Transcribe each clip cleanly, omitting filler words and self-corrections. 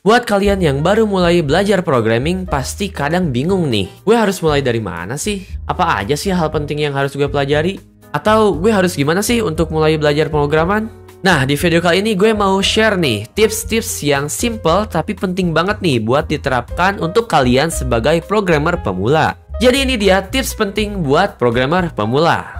Buat kalian yang baru mulai belajar programming, pasti kadang bingung nih. Gue harus mulai dari mana sih? Apa aja sih hal penting yang harus gue pelajari? Atau gue harus gimana sih untuk mulai belajar pemrograman? Nah, di video kali ini gue mau share nih tips-tips yang simple tapi penting banget nih buat diterapkan untuk kalian sebagai programmer pemula. Jadi ini dia tips penting buat programmer pemula.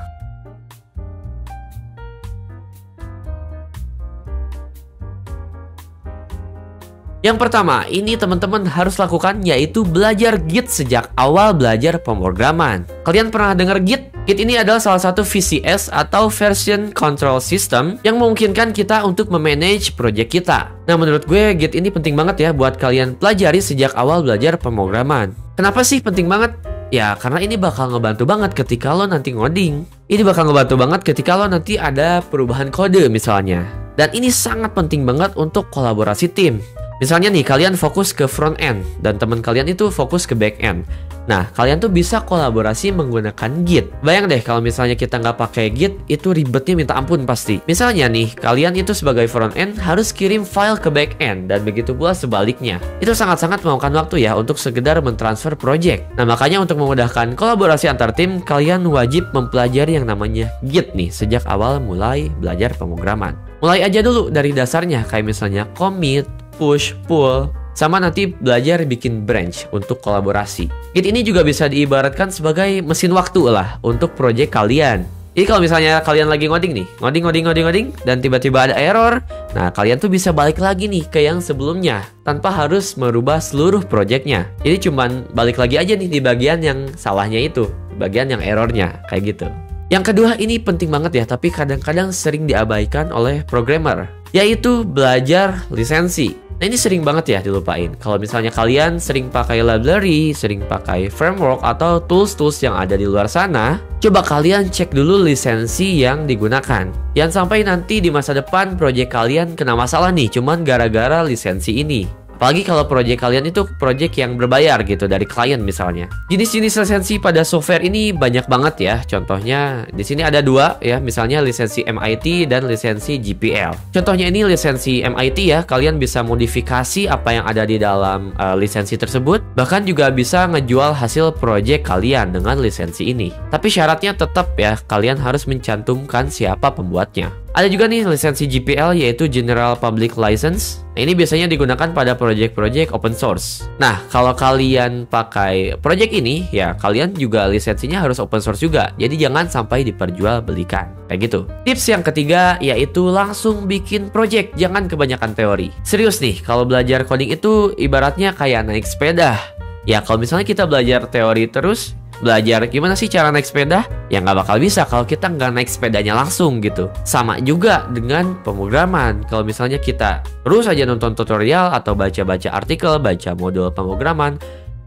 Yang pertama, ini teman-teman harus lakukan yaitu belajar Git sejak awal belajar pemrograman. Kalian pernah dengar Git? Git ini adalah salah satu VCS atau Version Control System yang memungkinkan kita untuk memanage project kita. Nah, menurut gue Git ini penting banget ya buat kalian pelajari sejak awal belajar pemrograman. Kenapa sih penting banget? Ya, karena ini bakal ngebantu banget ketika lo nanti ngoding. Ini bakal ngebantu banget ketika lo nanti ada perubahan kode misalnya. Dan ini sangat penting banget untuk kolaborasi tim. Misalnya nih, kalian fokus ke front end dan teman kalian itu fokus ke back end. Nah, kalian tuh bisa kolaborasi menggunakan Git. Bayang deh kalau misalnya kita nggak pakai Git, itu ribetnya minta ampun pasti. Misalnya nih, kalian itu sebagai front end harus kirim file ke back end dan begitu pula sebaliknya. Itu sangat-sangat memakan waktu ya untuk sekedar mentransfer project. Nah, makanya untuk memudahkan kolaborasi antar tim, kalian wajib mempelajari yang namanya Git nih sejak awal mulai belajar pemrograman. Mulai aja dulu dari dasarnya, kayak misalnya commit, push, pull, sama nanti belajar bikin branch untuk kolaborasi. Git ini juga bisa diibaratkan sebagai mesin waktu lah untuk project kalian. Jadi kalau misalnya kalian lagi ngoding nih, ngoding, dan tiba-tiba ada error, nah kalian tuh bisa balik lagi nih ke yang sebelumnya, tanpa harus merubah seluruh projectnya. Jadi cuman balik lagi aja nih di bagian yang salahnya itu, di bagian yang errornya, kayak gitu. Yang kedua ini penting banget ya, tapi kadang-kadang sering diabaikan oleh programmer, yaitu belajar lisensi. Nah, ini sering banget ya dilupain. Kalau misalnya kalian sering pakai library, sering pakai framework atau tools-tools yang ada di luar sana, coba kalian cek dulu lisensi yang digunakan. Jangan sampai nanti di masa depan project kalian kena masalah nih cuman gara-gara lisensi ini. Apalagi kalau project kalian itu project yang berbayar gitu dari klien misalnya. Jenis-jenis lisensi pada software ini banyak banget ya. Contohnya di sini ada dua ya, misalnya lisensi MIT dan lisensi GPL. Contohnya ini lisensi MIT ya, kalian bisa modifikasi apa yang ada di dalam lisensi tersebut. Bahkan juga bisa ngejual hasil project kalian dengan lisensi ini. Tapi syaratnya tetap ya, kalian harus mencantumkan siapa pembuatnya. Ada juga nih lisensi GPL yaitu General Public License. Nah, ini biasanya digunakan pada project-project open source. Nah, kalau kalian pakai project ini, ya kalian juga lisensinya harus open source juga. Jadi jangan sampai diperjualbelikan. Kayak gitu. Tips yang ketiga yaitu langsung bikin project, jangan kebanyakan teori. Serius nih, kalau belajar coding itu ibaratnya kayak naik sepeda. Ya, kalau misalnya kita belajar teori terus, belajar gimana sih cara naik sepeda? Ya nggak bakal bisa kalau kita nggak naik sepedanya langsung gitu. Sama juga dengan pemrograman. Kalau misalnya kita terus aja nonton tutorial atau baca-baca artikel, baca modul pemrograman,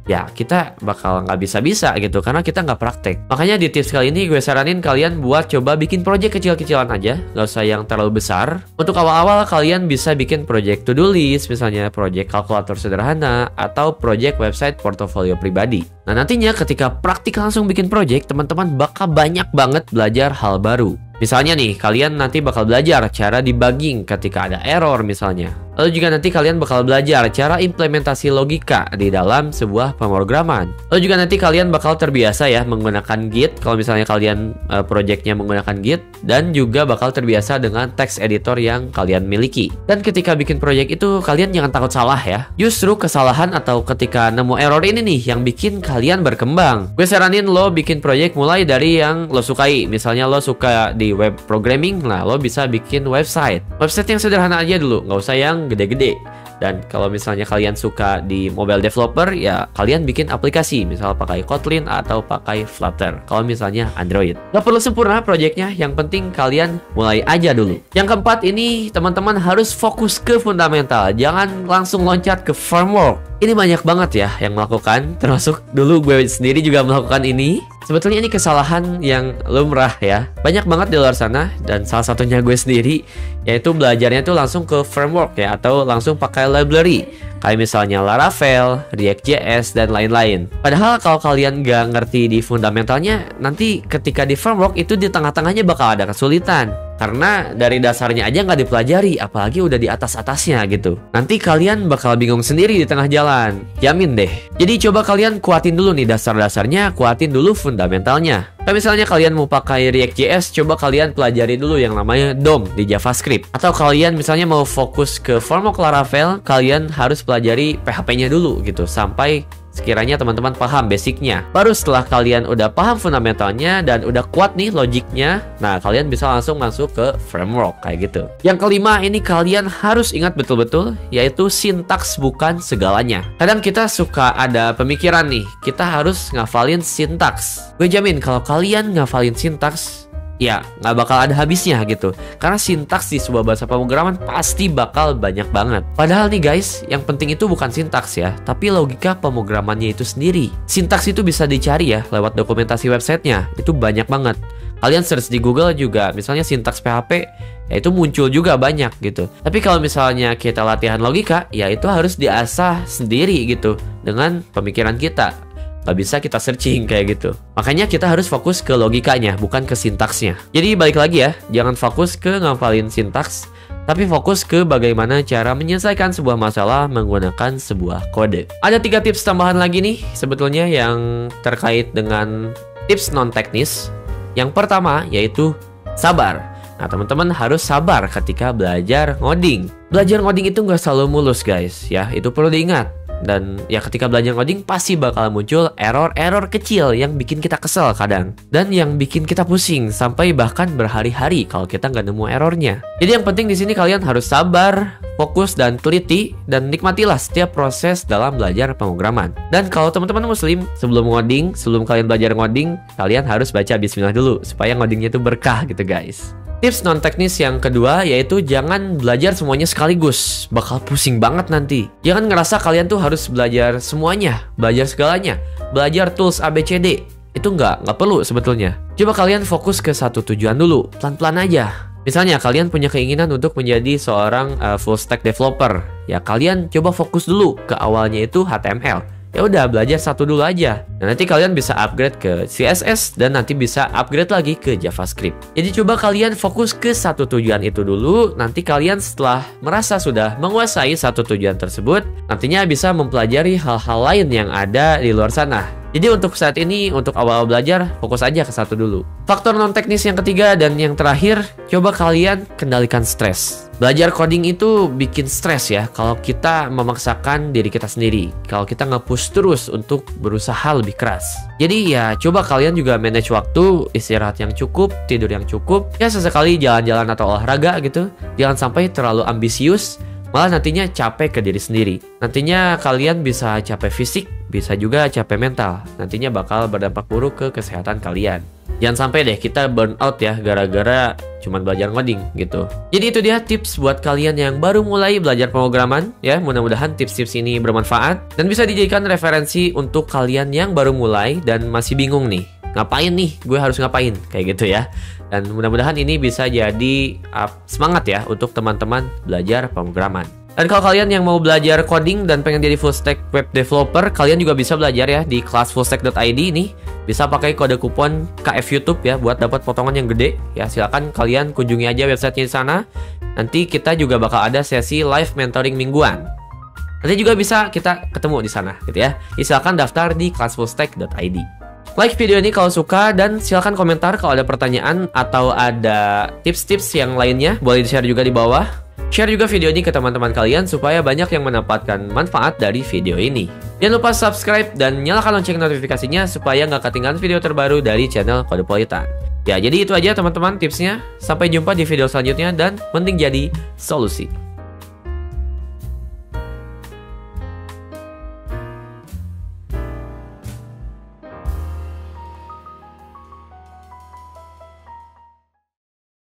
ya kita bakal nggak bisa-bisa gitu karena kita nggak praktek. Makanya di tips kali ini gue saranin kalian buat coba bikin project kecil-kecilan aja, nggak usah yang terlalu besar. Untuk awal-awal kalian bisa bikin project to-do list, misalnya project kalkulator sederhana atau project website portofolio pribadi. Nah, nantinya ketika praktik langsung bikin project, teman-teman bakal banyak banget belajar hal baru. Misalnya nih, kalian nanti bakal belajar cara debugging ketika ada error misalnya. Lalu juga nanti kalian bakal belajar cara implementasi logika di dalam sebuah pemrograman. Lalu juga nanti kalian bakal terbiasa ya menggunakan Git kalau misalnya kalian projectnya menggunakan Git. Dan juga bakal terbiasa dengan text editor yang kalian miliki. Dan ketika bikin project itu kalian jangan takut salah ya. Justru kesalahan atau ketika nemu error ini nih yang bikin kalian berkembang. Gue saranin lo bikin project mulai dari yang lo sukai. Misalnya lo suka di web programming, nah lo bisa bikin website yang sederhana aja dulu, nggak usah yang gede-gede. Dan kalau misalnya kalian suka di mobile developer, ya kalian bikin aplikasi, misal pakai Kotlin atau pakai Flutter. Kalau misalnya Android, nggak perlu sempurna projectnya, yang penting kalian mulai aja dulu. Yang keempat ini, teman-teman harus fokus ke fundamental, jangan langsung loncat ke framework. Ini banyak banget ya yang melakukan, termasuk dulu gue sendiri juga melakukan ini. Sebetulnya ini kesalahan yang lumrah ya. Banyak banget di luar sana, dan salah satunya gue sendiri. yaitu belajarnya itu langsung ke framework ya, atau langsung pakai library kayak misalnya Laravel, React.js, dan lain-lain. Padahal kalau kalian nggak ngerti di fundamentalnya, nanti ketika di framework itu di tengah-tengahnya bakal ada kesulitan. Karena dari dasarnya aja nggak dipelajari, apalagi udah di atas-atasnya gitu. Nanti kalian bakal bingung sendiri di tengah jalan. Yamin deh. Jadi coba kalian kuatin dulu nih dasar-dasarnya, kuatin dulu fundamentalnya. Kayak misalnya kalian mau pakai React.js, coba kalian pelajari dulu yang namanya DOM di JavaScript. Atau kalian misalnya mau fokus ke framework Laravel, kalian harus pelajari PHP-nya dulu gitu, sampai sekiranya teman-teman paham basicnya. Baru setelah kalian udah paham fundamentalnya dan udah kuat nih logiknya, nah kalian bisa langsung masuk ke framework kayak gitu. Yang kelima, ini kalian harus ingat betul-betul, yaitu sintaks bukan segalanya. Kadang kita suka ada pemikiran nih, kita harus ngafalin sintaks. Gue jamin kalau kalian ngafalin sintaks, ya nggak bakal ada habisnya gitu. Karena sintaks di sebuah bahasa pemrograman pasti bakal banyak banget. Padahal nih guys, yang penting itu bukan sintaks ya, tapi logika pemrogramannya itu sendiri. Sintaks itu bisa dicari ya lewat dokumentasi websitenya, itu banyak banget. Kalian search di Google juga, misalnya sintaks PHP, ya itu muncul juga banyak gitu. Tapi kalau misalnya kita latihan logika, ya itu harus diasah sendiri gitu dengan pemikiran kita. Gak bisa kita searching kayak gitu. Makanya kita harus fokus ke logikanya, bukan ke sintaksnya. Jadi balik lagi ya, jangan fokus ke ngafalin sintaks, tapi fokus ke bagaimana cara menyelesaikan sebuah masalah menggunakan sebuah kode. Ada 3 tips tambahan lagi nih sebetulnya yang terkait dengan tips non-teknis. Yang pertama yaitu sabar. Nah, teman-teman harus sabar ketika belajar ngoding. Belajar ngoding itu nggak selalu mulus guys ya, itu perlu diingat. Dan ya ketika belajar coding pasti bakal muncul error-error kecil yang bikin kita kesel kadang. Dan yang bikin kita pusing sampai bahkan berhari-hari kalau kita nggak nemu errornya. Jadi yang penting di sini kalian harus sabar, fokus dan teliti, dan nikmatilah setiap proses dalam belajar pemrograman. Dan kalau teman-teman muslim, sebelum ngoding, sebelum kalian belajar ngoding, kalian harus baca bismillah dulu supaya ngodingnya itu berkah gitu guys. Tips non-teknis yang kedua yaitu jangan belajar semuanya sekaligus. Bakal pusing banget nanti. Jangan ngerasa kalian tuh harus belajar semuanya, belajar segalanya, belajar tools ABCD. Itu nggak perlu sebetulnya. Coba kalian fokus ke satu tujuan dulu, pelan-pelan aja. Misalnya kalian punya keinginan untuk menjadi seorang full stack developer. Ya kalian coba fokus dulu ke awalnya itu HTML. Ya udah belajar satu dulu aja. Dan nanti kalian bisa upgrade ke CSS dan nanti bisa upgrade lagi ke JavaScript. Jadi coba kalian fokus ke satu tujuan itu dulu. Nanti kalian setelah merasa sudah menguasai satu tujuan tersebut, nantinya bisa mempelajari hal-hal lain yang ada di luar sana. Jadi untuk saat ini, untuk awal belajar, fokus aja ke satu dulu. Faktor non-teknis yang ketiga dan yang terakhir, coba kalian kendalikan stres. Belajar coding itu bikin stres ya, kalau kita memaksakan diri kita sendiri. Kalau kita nge-push terus untuk berusaha lebih keras. Jadi ya, coba kalian juga manage waktu, istirahat yang cukup, tidur yang cukup. Ya sesekali jalan-jalan atau olahraga gitu. Jangan sampai terlalu ambisius, malah nantinya capek ke diri sendiri. Nantinya kalian bisa capek fisik, bisa juga capek mental. Nantinya bakal berdampak buruk ke kesehatan kalian. Jangan sampai deh kita burn out ya gara-gara cuman belajar ngoding gitu. Jadi itu dia tips buat kalian yang baru mulai belajar pemrograman ya. Mudah-mudahan tips-tips ini bermanfaat dan bisa dijadikan referensi untuk kalian yang baru mulai dan masih bingung nih. Ngapain nih? Gue harus ngapain? Kayak gitu ya. Dan mudah-mudahan ini bisa jadi semangat ya untuk teman-teman belajar pemrograman. Dan kalau kalian yang mau belajar coding dan pengen jadi full stack web developer, kalian juga bisa belajar ya di kelas fullstack.id nih. Bisa pakai kode kupon KF YouTube ya buat dapat potongan yang gede. Ya silakan kalian kunjungi aja websitenya di sana. Nanti kita juga bakal ada sesi live mentoring mingguan. Nanti juga bisa kita ketemu di sana gitu ya. Jadi silakan daftar di kelas fullstack.id. Like video ini kalau suka dan silakan komentar kalau ada pertanyaan atau ada tips-tips yang lainnya. Boleh di-share juga di bawah. Share juga video ini ke teman-teman kalian supaya banyak yang mendapatkan manfaat dari video ini. Jangan lupa subscribe dan nyalakan lonceng notifikasinya supaya nggak ketinggalan video terbaru dari channel Codepolitan. Ya, jadi itu aja teman-teman tipsnya. Sampai jumpa di video selanjutnya dan penting jadi solusi.